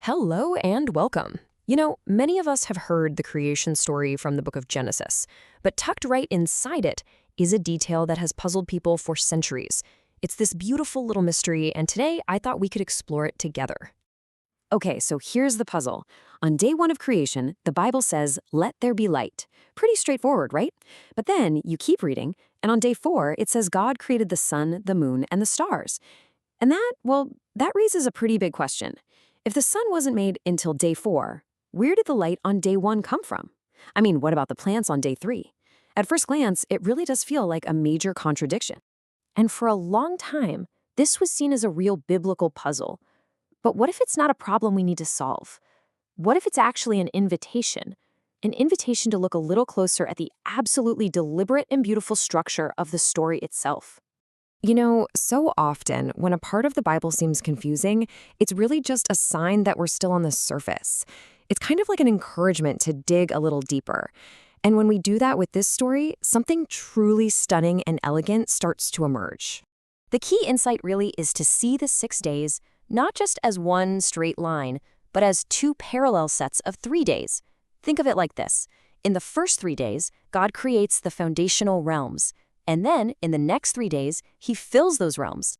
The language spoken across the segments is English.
Hello and welcome. Many of us have heard the creation story from the book of Genesis, but tucked right inside it is a detail that has puzzled people for centuries. It's this beautiful little mystery, and today I thought we could explore it together. Okay, so here's the puzzle. On day one of creation, the Bible says, "Let there be light." Pretty straightforward, right? But then you keep reading, and on day 4, it says God created the sun, the moon, and the stars. And that raises a pretty big question. If the sun wasn't made until day 4, where did the light on day 1 come from? I mean, what about the plants on day 3? At first glance, it really does feel like a major contradiction. And for a long time, this was seen as a real biblical puzzle. But what if it's not a problem we need to solve? What if it's actually an invitation? An invitation to look a little closer at the absolutely deliberate and beautiful structure of the story itself. So often, when a part of the Bible seems confusing, it's really just a sign that we're still on the surface. It's kind of like an encouragement to dig a little deeper. And when we do that with this story, something truly stunning and elegant starts to emerge. The key insight really is to see the 6 days not just as one straight line, but as 2 parallel sets of 3 days. Think of it like this. In the first 3 days, God creates the foundational realms. And then, in the next 3 days, he fills those realms.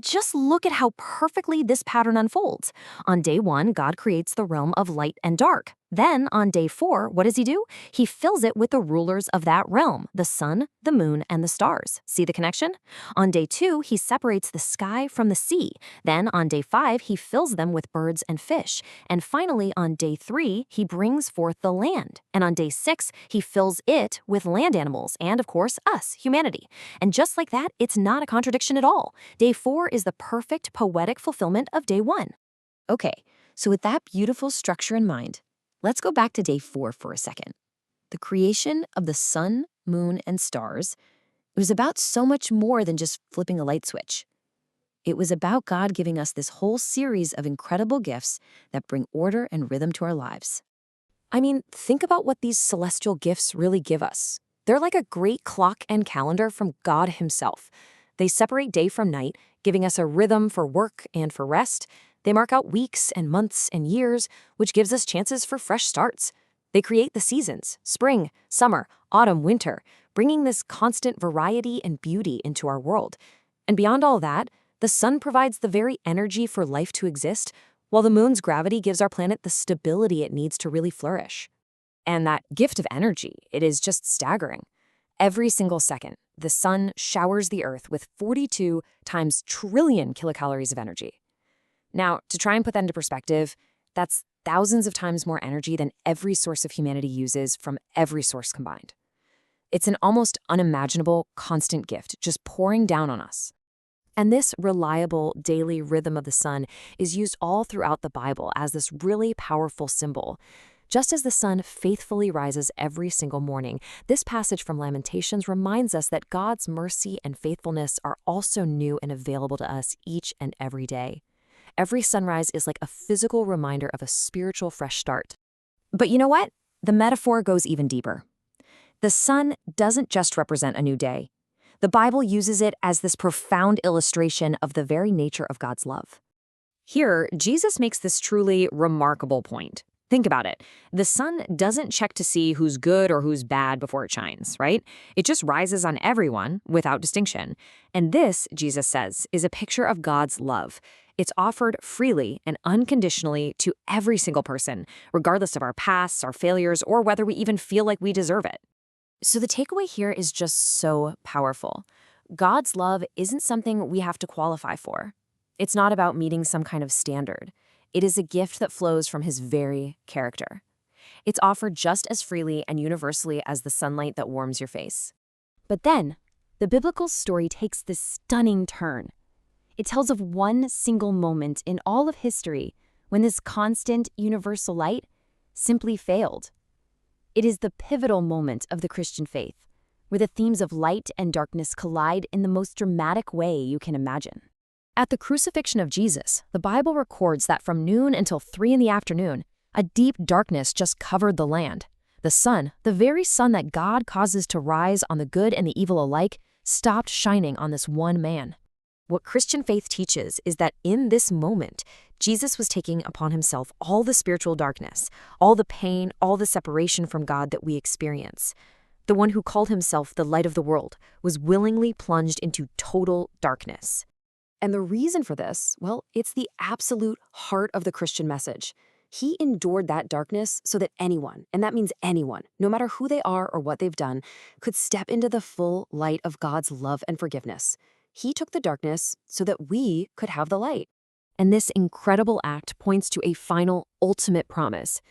Just look at how perfectly this pattern unfolds. On day 1, God creates the realm of light and dark. Then, on day 4, what does he do? He fills it with the rulers of that realm, the sun, the moon, and the stars. See the connection? On day 2, he separates the sky from the sea. Then, on day 5, he fills them with birds and fish. And finally, on day 3, he brings forth the land. And on day 6, he fills it with land animals and, of course, us, humanity. And just like that, it's not a contradiction at all. Day 4 is the perfect poetic fulfillment of day 1. Okay, so with that beautiful structure in mind, let's go back to day 4 for a second. The creation of the sun, moon, and stars, it was about so much more than just flipping a light switch. It was about God giving us this whole series of incredible gifts that bring order and rhythm to our lives. I mean, think about what these celestial gifts really give us. They're like a great clock and calendar from God himself. They separate day from night, giving us a rhythm for work and for rest. They mark out weeks and months and years, which gives us chances for fresh starts. They create the seasons, spring, summer, autumn, winter, bringing this constant variety and beauty into our world. And beyond all that, the sun provides the very energy for life to exist, while the moon's gravity gives our planet the stability it needs to really flourish. And that gift of energy, it is just staggering. Every single second, the sun showers the earth with 42 times trillion kilocalories of energy. Now, to try and put that into perspective, that's thousands of times more energy than every source of humanity uses from every source combined. It's an almost unimaginable, constant gift just pouring down on us. And this reliable daily rhythm of the sun is used all throughout the Bible as this really powerful symbol. Just as the sun faithfully rises every single morning, this passage from Lamentations reminds us that God's mercy and faithfulness are also new and available to us each and every day. Every sunrise is like a physical reminder of a spiritual fresh start. But you know what? The metaphor goes even deeper. The sun doesn't just represent a new day. The Bible uses it as this profound illustration of the very nature of God's love. Here, Jesus makes this truly remarkable point. Think about it. The sun doesn't check to see who's good or who's bad before it shines, right? It just rises on everyone without distinction. And this, Jesus says, is a picture of God's love. It's offered freely and unconditionally to every single person, regardless of our pasts, our failures, or whether we even feel like we deserve it. So the takeaway here is just so powerful. God's love isn't something we have to qualify for. It's not about meeting some kind of standard. It is a gift that flows from his very character. It's offered just as freely and universally as the sunlight that warms your face. But then, the biblical story takes this stunning turn. It tells of one single moment in all of history when this constant, universal light simply failed. It is the pivotal moment of the Christian faith, where the themes of light and darkness collide in the most dramatic way you can imagine. At the crucifixion of Jesus, the Bible records that from noon until 3 in the afternoon, a deep darkness just covered the land. The sun, the very sun that God causes to rise on the good and the evil alike, stopped shining on this one man. What Christian faith teaches is that in this moment, Jesus was taking upon himself all the spiritual darkness, all the pain, all the separation from God that we experience. The one who called himself the light of the world was willingly plunged into total darkness. And the reason for this, well, it's the absolute heart of the Christian message. He endured that darkness so that anyone, and that means anyone, no matter who they are or what they've done, could step into the full light of God's love and forgiveness. He took the darkness so that we could have the light. And this incredible act points to a final, ultimate promise.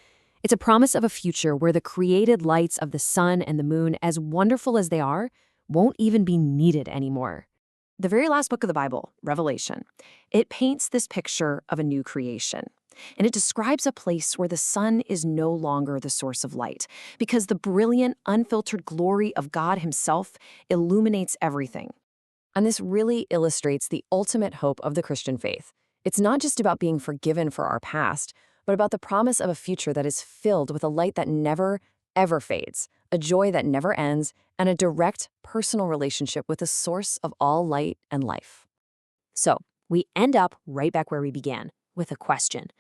It's a promise of a future where the created lights of the sun and the moon, as wonderful as they are, won't even be needed anymore. The very last book of the Bible, Revelation, it paints this picture of a new creation. And it describes a place where the sun is no longer the source of light, because the brilliant, unfiltered glory of God himself illuminates everything. And this really illustrates the ultimate hope of the Christian faith. It's not just about being forgiven for our past, but about the promise of a future that is filled with a light that never, ever fades, a joy that never ends, and a direct, personal relationship with the source of all light and life. So, we end up right back where we began, with a question.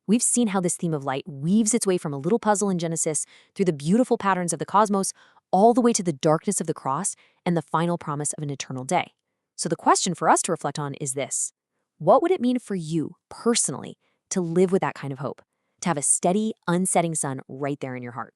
We've seen how this theme of light weaves its way from a little puzzle in Genesis through the beautiful patterns of the cosmos, all the way to the darkness of the cross and the final promise of an eternal day. So the question for us to reflect on is this. What would it mean for you, personally, to live with that kind of hope? To have a steady, unsetting sun right there in your heart?